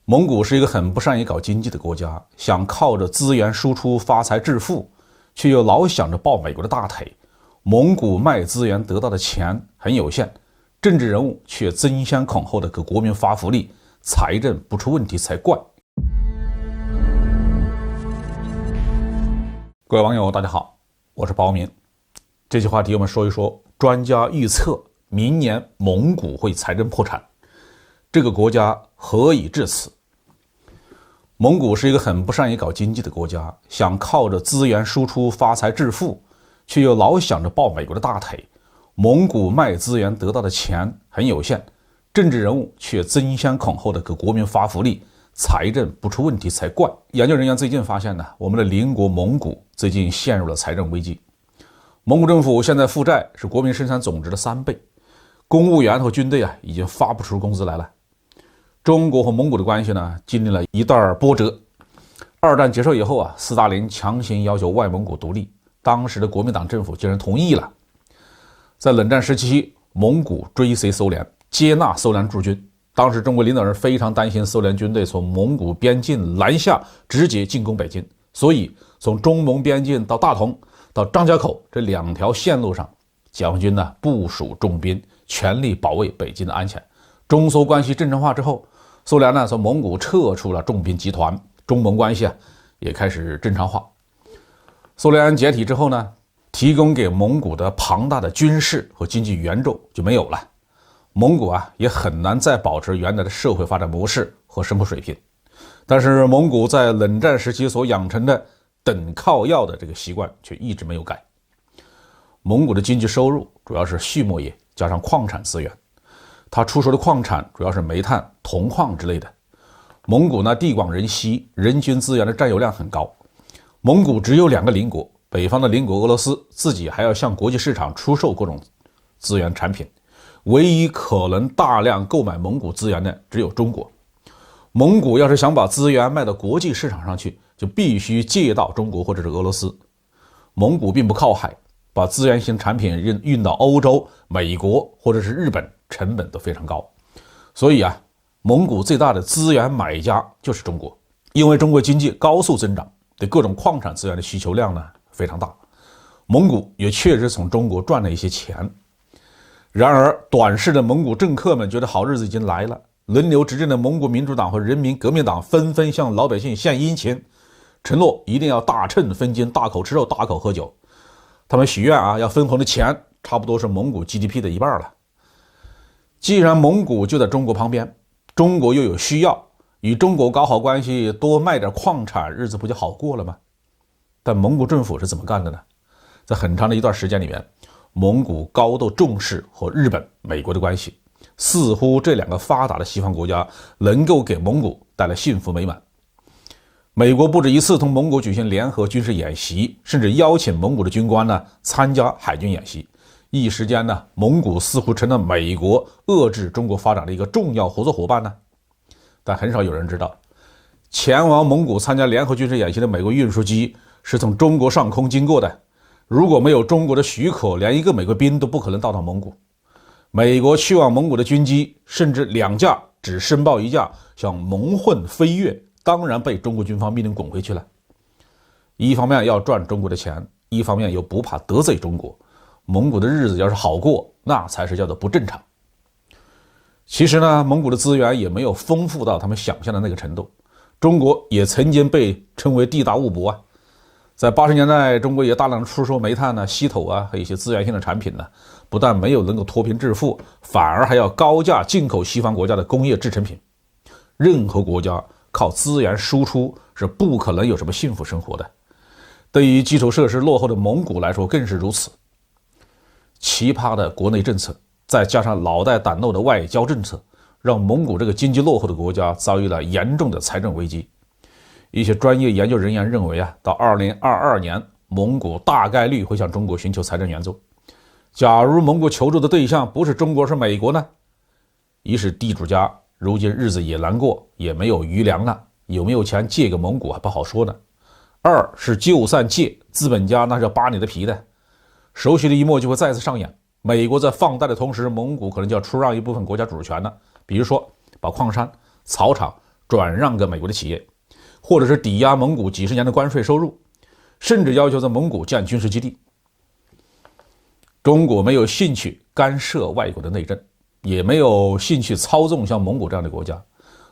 蒙古是一个很不善于搞经济的国家，想靠着资源输出发财致富，却又老想着抱美国的大腿。蒙古卖资源得到的钱很有限，政治人物却争先恐后的给国民发福利，财政不出问题才怪。各位网友大家好，我是包明。这期话题我们说一说，专家预测明年蒙古会财政破产，这个国家何以至此？蒙古是一个很不善于搞经济的国家，想靠着资源输出发财致富，却又老想着抱美国的大腿。蒙古卖资源得到的钱很有限，政治人物却争先恐后的给国民发福利，财政不出问题才怪。研究人员最近发现呢，我们的邻国蒙古最近陷入了财政危机。蒙古政府现在负债是国民生产总值的3倍，公务员和军队已经发不出工资来了。中国和蒙古的关系呢，经历了一段波折。二战结束以后斯大林强行要求外蒙古独立，当时的国民党政府竟然同意了。在冷战时期，蒙古追随苏联，接纳苏联驻军。当时中国领导人非常担心苏联军队从蒙古边境南下，直接进攻北京，所以从中蒙边境到大同到张家口这2条线路上，解放军呢部署重兵，全力保卫北京的安全。中苏关系正常化之后，苏联呢从蒙古撤出了重兵集团，中蒙关系也开始正常化。苏联解体之后呢，提供给蒙古的庞大的军事和经济援助就没有了，蒙古也很难再保持原来的社会发展模式和生活水平。但是蒙古在冷战时期所养成的等靠要的这个习惯却一直没有改。蒙古的经济收入主要是畜牧业加上矿产资源，它出售的矿产主要是煤炭、铜矿之类的。蒙古呢地广人稀，人均资源的占有量很高。蒙古只有2个邻国，北方的邻国俄罗斯自己还要向国际市场出售各种资源产品，唯一可能大量购买蒙古资源的只有中国。蒙古要是想把资源卖到国际市场上去，就必须借到中国或者是俄罗斯。蒙古并不靠海，把资源型产品运到欧洲、美国或者是日本，成本都非常高。所以蒙古最大的资源买家就是中国。因为中国经济高速增长，对各种矿产资源的需求量呢非常大，蒙古也确实从中国赚了一些钱。然而短视的蒙古政客们觉得好日子已经来了，轮流执政的蒙古民主党和人民革命党纷纷向老百姓献殷勤，承诺一定要大秤分金，大口吃肉，大口喝酒。他们许愿要分红的钱差不多是蒙古 GDP 的1半了。既然蒙古就在中国旁边，中国又有需要，与中国搞好关系，多卖点矿产，日子不就好过了吗？但蒙古政府是怎么干的呢？在很长的一段时间里面，蒙古高度重视和日本、美国的关系，似乎这2个发达的西方国家能够给蒙古带来幸福美满。美国不止一次同蒙古举行联合军事演习，甚至邀请蒙古的军官参加海军演习。一时间蒙古似乎成了美国遏制中国发展的一个重要合作伙伴。但很少有人知道，前往蒙古参加联合军事演习的美国运输机是从中国上空经过的，如果没有中国的许可，连一个美国兵都不可能到达蒙古。美国去往蒙古的军机甚至2架只申报1架向蒙混飞越，当然被中国军方命令滚回去了。一方面要赚中国的钱，一方面又不怕得罪中国，蒙古的日子要是好过，那才是叫做不正常。其实呢，蒙古的资源也没有丰富到他们想象的那个程度。中国也曾经被称为地大物博在80年代，中国也大量出售煤炭稀土和一些资源性的产品不但没有能够脱贫致富，反而还要高价进口西方国家的工业制成品。任何国家靠资源输出是不可能有什么幸福生活的，对于基础设施落后的蒙古来说更是如此。奇葩的国内政策，再加上脑袋胆漏的外交政策，让蒙古这个经济落后的国家遭遇了严重的财政危机。一些专业研究人员认为到2022年，蒙古大概率会向中国寻求财政援助。假如蒙古求助的对象不是中国是美国呢？一是地主家如今日子也难过，也没有余粮了，有没有钱借给蒙古还不好说呢。2是就算借，资本家那是要扒你的皮的。熟悉的一幕就会再次上演，美国在放贷的同时，蒙古可能就要出让一部分国家主权了，比如说把矿山、草场、转让给美国的企业，或者是抵押蒙古几十年的关税收入，甚至要求在蒙古建军事基地。中国没有兴趣干涉外国的内政，也没有兴趣操纵像蒙古这样的国家。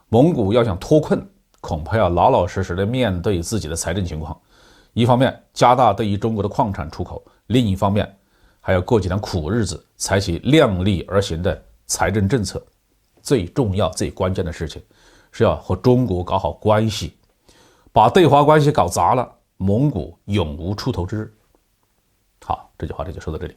蒙古要想脱困，恐怕要老老实实的面对自己的财政情况，一方面加大对于中国的矿产出口，另一方面还要过几趟苦日子，采取量力而行的财政政策。最重要最关键的事情是要和中国搞好关系，把对华关系搞砸了，蒙古永无出头之日。好，这句话就说到这里。